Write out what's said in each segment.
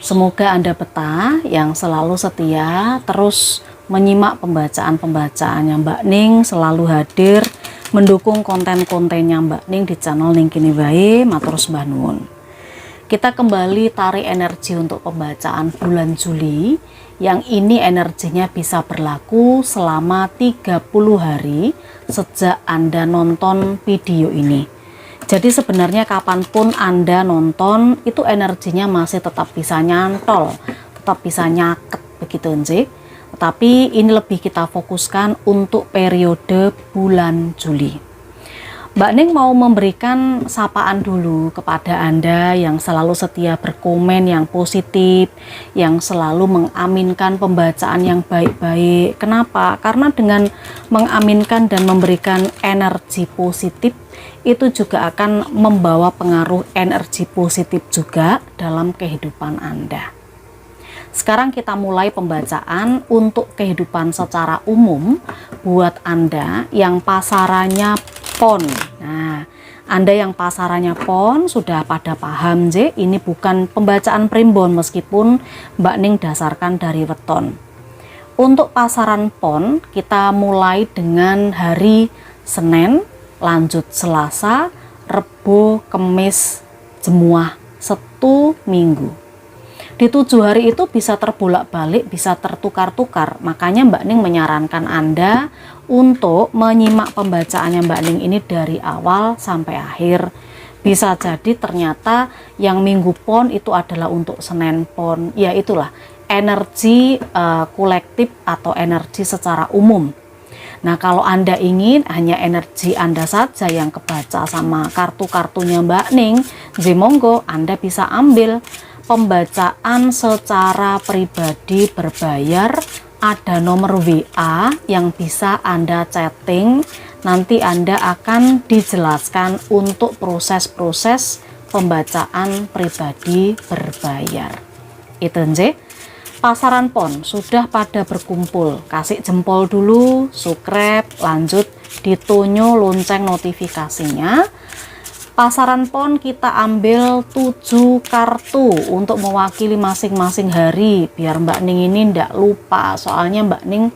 Semoga Anda betah yang selalu setia terus menyimak pembacaan-pembacaannya Mbak Ning, selalu hadir mendukung konten-kontennya Mbak Ning di channel Ning Kini Wae. Matur sembah nuwun. Kita kembali tarik energi untuk pembacaan bulan Juli, yang ini energinya bisa berlaku selama 30 hari sejak Anda nonton video ini. Jadi sebenarnya kapanpun Anda nonton itu energinya masih tetap bisa nyantol, tetap bisa nyaket begitu nggih. Tetapi ini lebih kita fokuskan untuk periode bulan Juli. Mbak Ning mau memberikan sapaan dulu kepada Anda yang selalu setia berkomen yang positif, yang selalu mengaminkan pembacaan yang baik-baik. Kenapa? Karena dengan mengaminkan dan memberikan energi positif, itu juga akan membawa pengaruh energi positif juga dalam kehidupan Anda. Sekarang kita mulai pembacaan untuk kehidupan secara umum buat Anda yang pasarannya pon. Nah, Anda yang pasarannya pon sudah pada paham ini bukan pembacaan primbon meskipun Mbak Ning dasarkan dari weton. Untuk pasaran pon kita mulai dengan hari Senin, lanjut Selasa, Rebo, Kemis, Jemuah, Setu, Minggu. Di 7 hari itu bisa terbolak-balik, bisa tertukar-tukar. Makanya Mbak Ning menyarankan Anda untuk menyimak pembacaannya Mbak Ning ini dari awal sampai akhir. Bisa jadi ternyata yang minggu pon itu adalah untuk Senin pon. Ya itulah energi kolektif atau energi secara umum. Nah, kalau Anda ingin hanya energi Anda saja yang kebaca sama kartu-kartunya Mbak Ning, monggo Anda bisa ambil pembacaan secara pribadi berbayar. Ada nomor WA yang bisa Anda chatting, nanti Anda akan dijelaskan untuk proses-proses pembacaan pribadi berbayar. Itu nje. Pasaran pon sudah pada berkumpul, kasih jempol dulu, subscribe, lanjut ditunjuk lonceng notifikasinya. Pasaran pon kita ambil 7 kartu untuk mewakili masing-masing hari biar Mbak Ning ini ndak lupa, soalnya Mbak Ning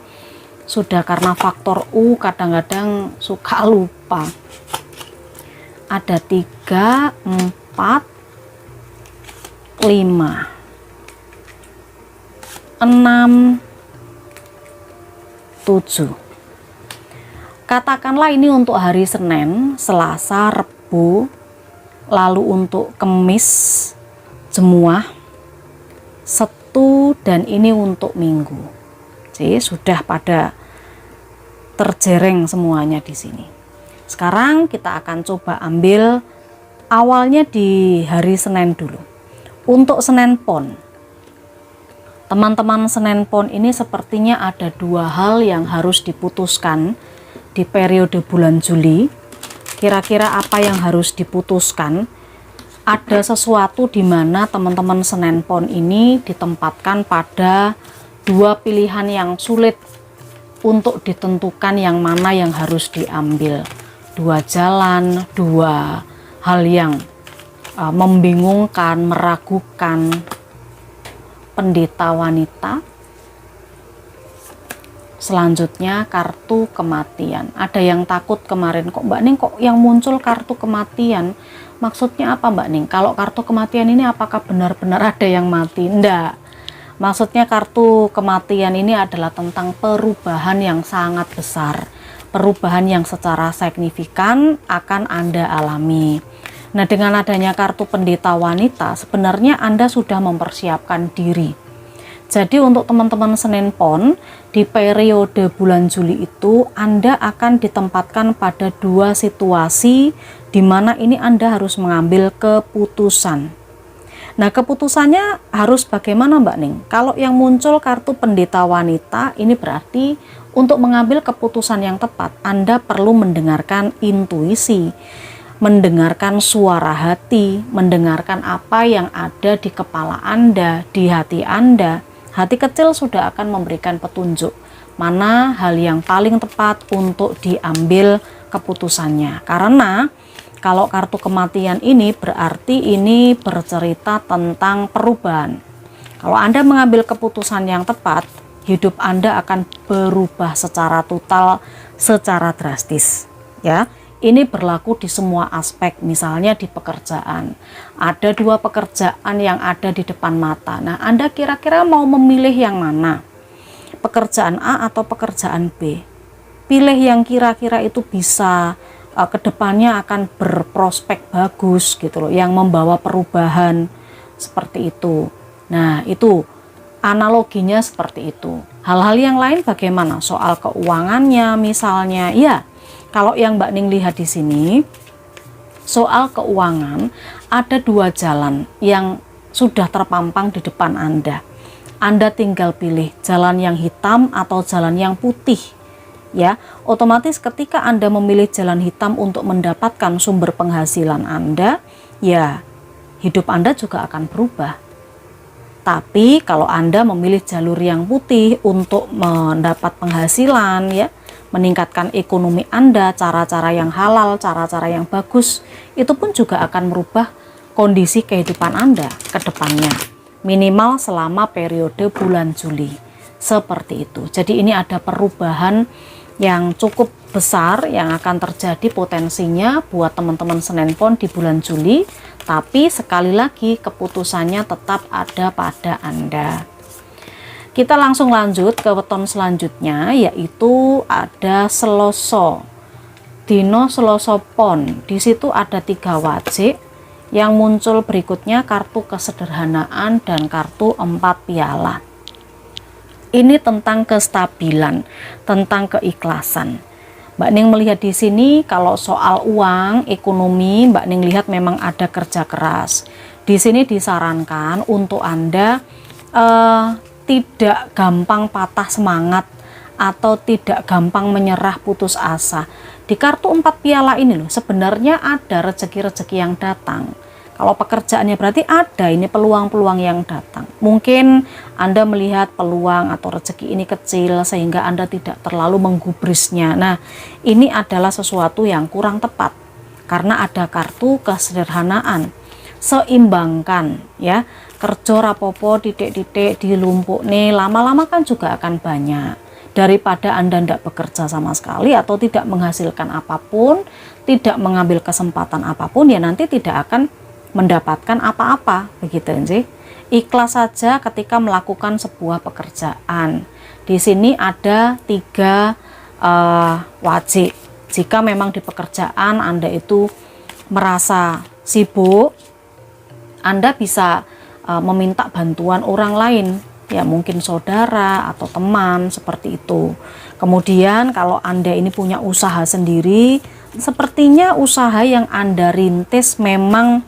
sudah karena faktor U kadang-kadang suka lupa. Ada 3, 4, 5, 6, 7. Katakanlah ini untuk hari Senin, Selasa, Rebo, lalu untuk Kemis, Jemuah, Setu, dan ini untuk Minggu. Jadi sudah pada terjereng semuanya di sini. Sekarang kita akan coba ambil awalnya di hari Senin dulu. Untuk Senin pon, teman-teman Senin pon ini sepertinya ada 2 hal yang harus diputuskan di periode bulan Juli. Kira-kira apa yang harus diputuskan? Ada sesuatu di mana teman-teman Senin pon ini ditempatkan pada 2 pilihan yang sulit untuk ditentukan yang mana yang harus diambil. 2 jalan, 2 hal yang membingungkan, meragukan. Pendeta wanita. Selanjutnya kartu kematian. Ada yang takut kemarin, kok Mbak Ning kok yang muncul kartu kematian? Maksudnya apa Mbak Ning? Kalau kartu kematian ini apakah benar-benar ada yang mati? Enggak. Maksudnya kartu kematian ini adalah tentang perubahan yang sangat besar. Perubahan yang secara signifikan akan Anda alami. Nah, dengan adanya kartu pendeta wanita, sebenarnya Anda sudah mempersiapkan diri. Jadi untuk teman-teman Senin pon di periode bulan Juli itu Anda akan ditempatkan pada 2 situasi di mana ini Anda harus mengambil keputusan. Nah, keputusannya harus bagaimana Mbak Ning? Kalau yang muncul kartu pendeta wanita ini berarti untuk mengambil keputusan yang tepat Anda perlu mendengarkan intuisi, mendengarkan suara hati, mendengarkan apa yang ada di kepala Anda, di hati Anda. Hati kecil sudah akan memberikan petunjuk mana hal yang paling tepat untuk diambil keputusannya. Karena kalau kartu kematian ini berarti ini bercerita tentang perubahan. Kalau Anda mengambil keputusan yang tepat, hidup Anda akan berubah secara total, secara drastis. Ya, ini berlaku di semua aspek. Misalnya di pekerjaan, ada dua pekerjaan yang ada di depan mata. Nah, Anda kira-kira mau memilih yang mana? Pekerjaan A atau pekerjaan B? Pilih yang kira-kira itu bisa kedepannya akan berprospek bagus gitu loh, yang membawa perubahan seperti itu. Nah, itu analoginya seperti itu. Hal-hal yang lain bagaimana? Soal keuangannya misalnya, ya. Kalau yang Mbak Ning lihat di sini, soal keuangan ada dua jalan yang sudah terpampang di depan Anda. Anda tinggal pilih jalan yang hitam atau jalan yang putih. Ya, otomatis ketika Anda memilih jalan hitam untuk mendapatkan sumber penghasilan Anda, ya hidup Anda juga akan berubah. Tapi kalau Anda memilih jalur yang putih untuk mendapat penghasilan, ya, meningkatkan ekonomi Anda, cara-cara yang halal, cara-cara yang bagus, itu pun juga akan merubah kondisi kehidupan Anda ke depannya. Minimal selama periode bulan Juli. Seperti itu. Jadi ini ada perubahan yang cukup besar yang akan terjadi potensinya buat teman-teman Senin Pon di bulan Juli. Tapi sekali lagi keputusannya tetap ada pada Anda. Kita langsung lanjut ke weton selanjutnya, yaitu ada Seloso. Dino Seloso Pon. Di situ ada 3 wajik. Yang muncul berikutnya kartu kesederhanaan dan kartu 4 piala. Ini tentang kestabilan, tentang keikhlasan. Mbak Ning melihat di sini kalau soal uang, ekonomi, Mbak Ning lihat memang ada kerja keras. Di sini disarankan untuk Anda tidak gampang patah semangat atau tidak gampang menyerah putus asa. Di kartu 4 piala ini loh, sebenarnya ada rezeki-rezeki yang datang. Kalau pekerjaannya berarti ada ini peluang-peluang yang datang. Mungkin Anda melihat peluang atau rezeki ini kecil sehingga Anda tidak terlalu menggubrisnya. Nah, ini adalah sesuatu yang kurang tepat karena ada kartu kesederhanaan. Seimbangkan ya, kerja rapopo titik-titik dilumpuk nih, lama-lama kan juga akan banyak. Daripada Anda tidak bekerja sama sekali atau tidak menghasilkan apapun, tidak mengambil kesempatan apapun, ya nanti tidak akan mendapatkan apa-apa, begitu sih. Ikhlas saja ketika melakukan sebuah pekerjaan. Di sini ada 3 wajib. Jika memang di pekerjaan Anda itu merasa sibuk, Anda bisa meminta bantuan orang lain, ya mungkin saudara atau teman seperti itu. Kemudian kalau Anda ini punya usaha sendiri, sepertinya usaha yang Anda rintis memang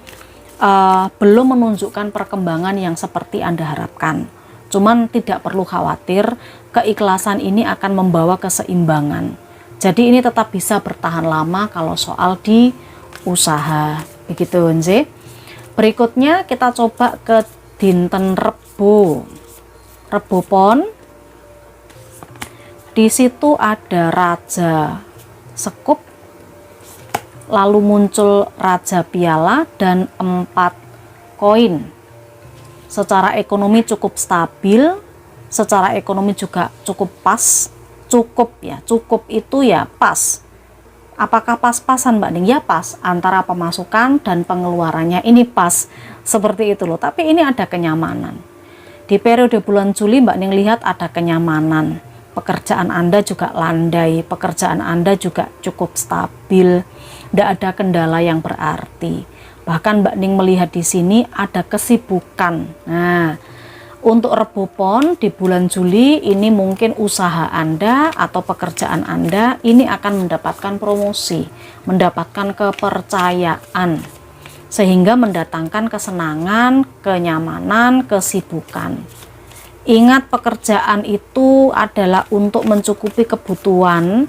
belum menunjukkan perkembangan yang seperti Anda harapkan. Cuman tidak perlu khawatir, keikhlasan ini akan membawa keseimbangan. Jadi ini tetap bisa bertahan lama kalau soal di usaha. Begitu nggih. Berikutnya kita coba ke dinten Rebo. Rebo Pon. Di situ ada Raja Sekup, lalu muncul Raja Piala dan 4 koin. Secara ekonomi cukup stabil, secara ekonomi juga cukup pas. Cukup ya, cukup itu ya pas. Apakah pas-pasan Mbak Ning? Ya pas, antara pemasukan dan pengeluarannya ini pas. Seperti itu loh, tapi ini ada kenyamanan. Di periode bulan Juli Mbak Ning lihat ada kenyamanan. Pekerjaan Anda juga landai, pekerjaan Anda juga cukup stabil. Tidak ada kendala yang berarti. Bahkan Mbak Ning melihat di sini ada kesibukan. Nah, untuk Rebo Pon di bulan Juli ini mungkin usaha Anda atau pekerjaan Anda ini akan mendapatkan promosi, mendapatkan kepercayaan, sehingga mendatangkan kesenangan, kenyamanan, kesibukan. Ingat, pekerjaan itu adalah untuk mencukupi kebutuhan,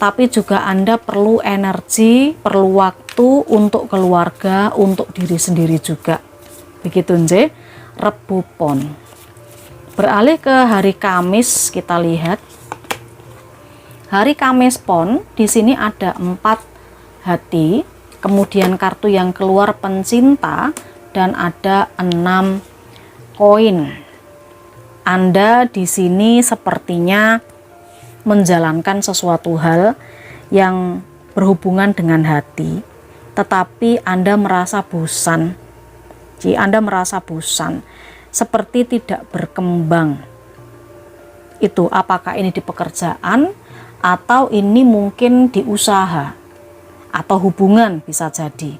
tapi juga Anda perlu energi, perlu waktu untuk keluarga, untuk diri sendiri juga. Begitu nggih, Rebo Pon. Beralih ke hari Kamis, kita lihat. Hari Kamis Pon, di sini ada 4 hati, kemudian kartu yang keluar pencinta dan ada 6 koin. Anda di sini sepertinya menjalankan sesuatu hal yang berhubungan dengan hati, tetapi Anda merasa bosan. Jadi Anda merasa bosan, seperti tidak berkembang. Itu apakah ini di pekerjaan atau ini mungkin di usaha atau hubungan, bisa jadi.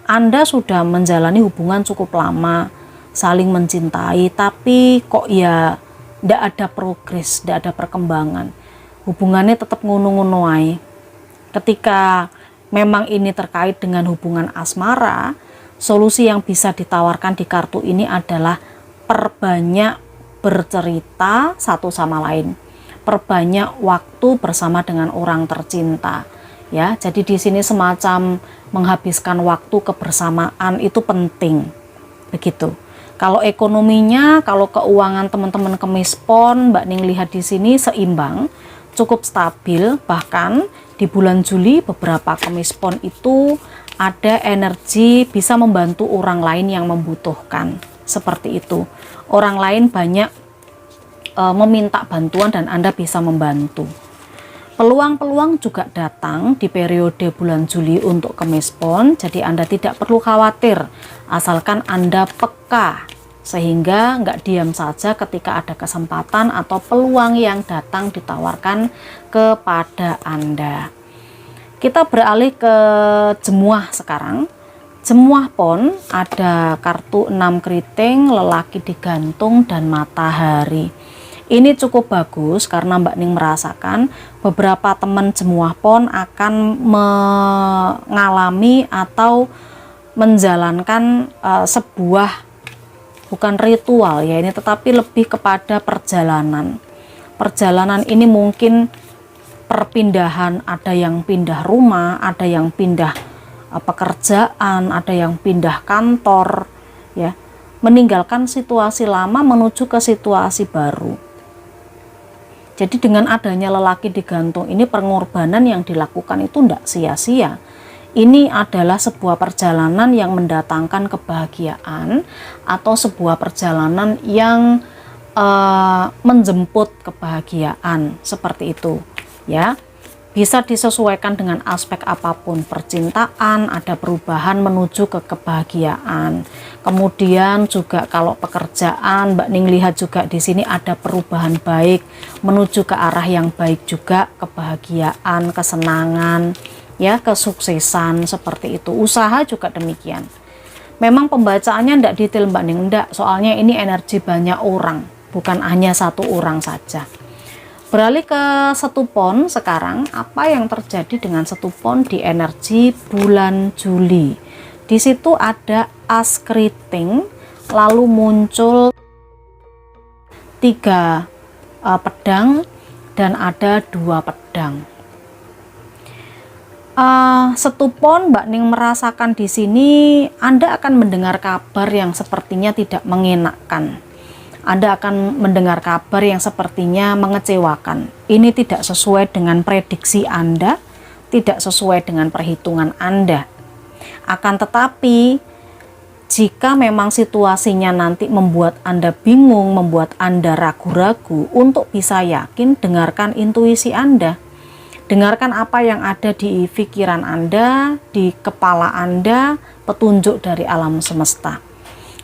Anda sudah menjalani hubungan cukup lama, saling mencintai, tapi kok ya tidak ada progres, tidak ada perkembangan. Hubungannya tetap ngono-ngono ae. Ketika memang ini terkait dengan hubungan asmara, solusi yang bisa ditawarkan di kartu ini adalah perbanyak bercerita satu sama lain, perbanyak waktu bersama dengan orang tercinta. Ya, jadi di sini semacam menghabiskan waktu kebersamaan itu penting. Begitu. Kalau ekonominya, kalau keuangan teman-teman kemispon, Mbak Ning lihat di sini seimbang, cukup stabil. Bahkan di bulan Juli beberapa kemispon itu ada energi bisa membantu orang lain yang membutuhkan. Seperti itu. Orang lain banyak meminta bantuan dan Anda bisa membantu. Peluang-peluang juga datang di periode bulan Juli untuk kemispon, jadi Anda tidak perlu khawatir, asalkan Anda peka, sehingga nggak diam saja ketika ada kesempatan atau peluang yang datang ditawarkan kepada Anda. Kita beralih ke Jemuah sekarang. Jemuah pon ada kartu 6 keriting, lelaki digantung, dan matahari. Ini cukup bagus karena Mbak Ning merasakan beberapa teman Jemuah pon akan mengalami atau menjalankan sebuah bukan ritual ya ini, tetapi lebih kepada perjalanan. Perjalanan ini mungkin perpindahan, ada yang pindah rumah, ada yang pindah pekerjaan, ada yang pindah kantor ya, meninggalkan situasi lama menuju ke situasi baru. Jadi dengan adanya lelaki digantung ini, pengorbanan yang dilakukan itu tidak sia-sia. Ini adalah sebuah perjalanan yang mendatangkan kebahagiaan atau sebuah perjalanan yang menjemput kebahagiaan, seperti itu ya. Bisa disesuaikan dengan aspek apapun, percintaan, ada perubahan menuju ke kebahagiaan. Kemudian juga kalau pekerjaan, Mbak Ning lihat juga di sini ada perubahan baik menuju ke arah yang baik juga, kebahagiaan, kesenangan, ya, kesuksesan, seperti itu. Usaha juga demikian. Memang pembacaannya tidak detail Mbak Ning, enggak, soalnya ini energi banyak orang, bukan hanya satu orang saja. Beralih ke setupon sekarang, apa yang terjadi dengan setupon di energi bulan Juli? Di situ ada as keriting, lalu muncul 3 pedang dan ada 2 pedang. Setupon Mbak Ning merasakan di sini Anda akan mendengar kabar yang sepertinya tidak mengenakan. Anda akan mendengar kabar yang sepertinya mengecewakan. Ini tidak sesuai dengan prediksi Anda, tidak sesuai dengan perhitungan Anda. Akan tetapi, jika memang situasinya nanti membuat Anda bingung, membuat Anda ragu-ragu, untuk bisa yakin, dengarkan intuisi Anda. Dengarkan apa yang ada di pikiran Anda, di kepala Anda, petunjuk dari alam semesta.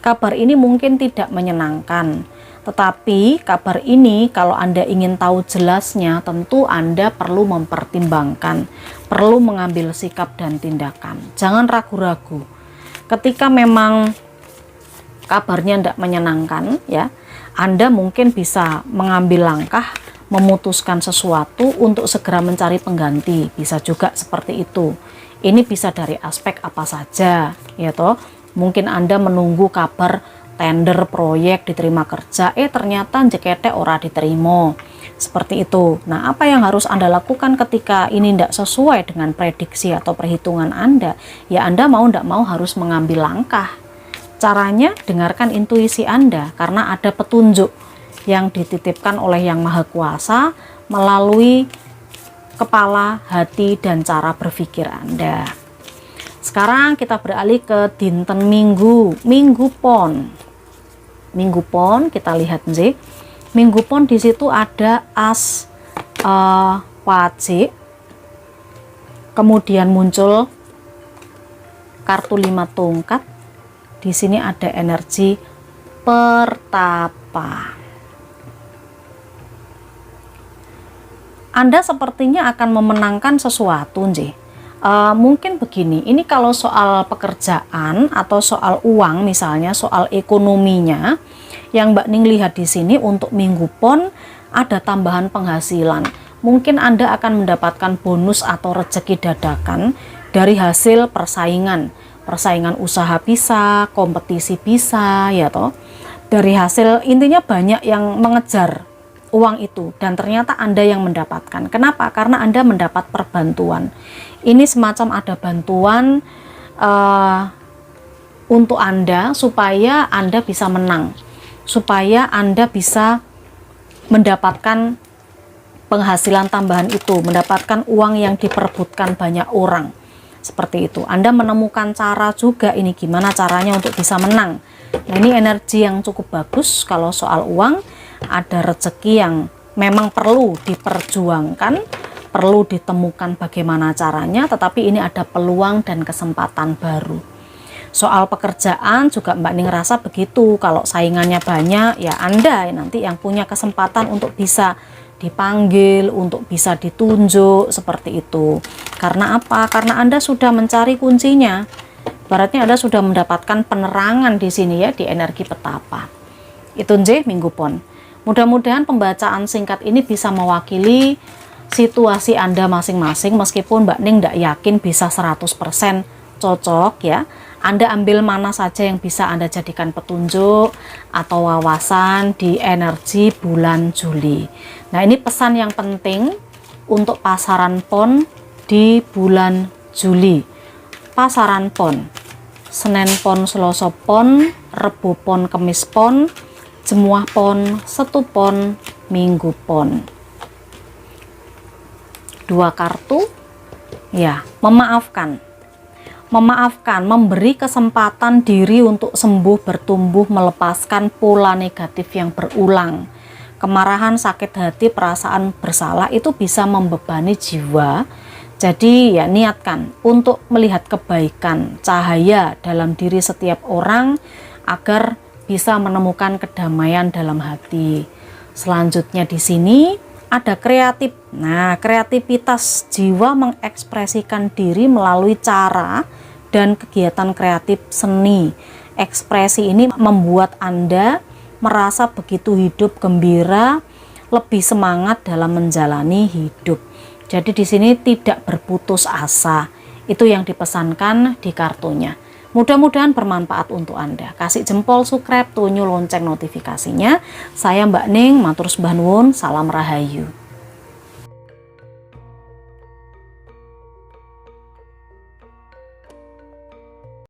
Kabar ini mungkin tidak menyenangkan, tetapi kabar ini kalau Anda ingin tahu jelasnya, tentu Anda perlu mempertimbangkan, perlu mengambil sikap dan tindakan. Jangan ragu-ragu. Ketika memang kabarnya tidak menyenangkan, ya, Anda mungkin bisa mengambil langkah, memutuskan sesuatu untuk segera mencari pengganti. Bisa juga seperti itu. Ini bisa dari aspek apa saja, ya toh. Mungkin Anda menunggu kabar tender proyek diterima kerja, ternyata jekete ora diterima, seperti itu. Nah, apa yang harus Anda lakukan ketika ini tidak sesuai dengan prediksi atau perhitungan Anda? Ya, Anda mau tidak mau harus mengambil langkah. Caranya, dengarkan intuisi Anda, karena ada petunjuk yang dititipkan oleh Yang Maha Kuasa melalui kepala, hati, dan cara berpikir Anda. Sekarang kita beralih ke dinten Minggu, Minggu pon. Minggu Pon kita lihat nggih. Minggu Pon di situ ada as wajik. Kemudian muncul kartu 5 tongkat. Di sini ada energi pertapa. Anda sepertinya akan memenangkan sesuatu nggih. Mungkin begini, ini kalau soal pekerjaan atau soal uang, misalnya soal ekonominya, yang Mbak Ning lihat di sini untuk Minggu Pon ada tambahan penghasilan. Mungkin Anda akan mendapatkan bonus atau rezeki dadakan dari hasil persaingan usaha bisa, kompetisi bisa, ya toh. Dari hasil, intinya banyak yang mengejar uang itu dan ternyata Anda yang mendapatkan. Kenapa? Karena Anda mendapat perbantuan. Ini semacam ada bantuan untuk Anda supaya Anda bisa menang, supaya Anda bisa mendapatkan penghasilan tambahan itu, mendapatkan uang yang diperebutkan banyak orang. Seperti itu. Anda menemukan cara juga ini gimana caranya untuk bisa menang. Nah, ini energi yang cukup bagus kalau soal uang. Ada rezeki yang memang perlu diperjuangkan, perlu ditemukan bagaimana caranya, tetapi ini ada peluang dan kesempatan baru. Soal pekerjaan juga Mbak Ning rasa begitu. Kalau saingannya banyak, ya Anda nanti yang punya kesempatan untuk bisa dipanggil, untuk bisa ditunjuk, seperti itu. Karena apa? Karena Anda sudah mencari kuncinya. Baratnya Anda sudah mendapatkan penerangan di sini ya, di energi petapa. Itu nggih Minggu Pon. Mudah-mudahan pembacaan singkat ini bisa mewakili situasi Anda masing-masing, meskipun Mbak Ning tidak yakin bisa 100% cocok ya. Anda ambil mana saja yang bisa Anda jadikan petunjuk atau wawasan di energi bulan Juli. Nah, ini pesan yang penting untuk pasaran pon di bulan Juli. Pasaran pon, Senin pon, Selasa pon, Rebo pon, Kemis pon, Jemuah pon, Setu pon, Minggu pon. 2 kartu ya, memaafkan, memberi kesempatan diri untuk sembuh, bertumbuh, melepaskan pola negatif yang berulang. Kemarahan, sakit hati, perasaan bersalah itu bisa membebani jiwa. Jadi ya niatkan untuk melihat kebaikan, cahaya dalam diri setiap orang agar bisa menemukan kedamaian dalam hati. Selanjutnya di sini ada kreatif. Nah, kreativitas jiwa mengekspresikan diri melalui cara dan kegiatan kreatif seni. Ekspresi ini membuat Anda merasa begitu hidup gembira, lebih semangat dalam menjalani hidup. Jadi di sini tidak berputus asa. Itu yang dipesankan di kartunya. Mudah-mudahan bermanfaat untuk Anda. Kasih jempol, subscribe, tunjuk lonceng notifikasinya. Saya Mbak Ning, matur sembah nuwun, salam rahayu.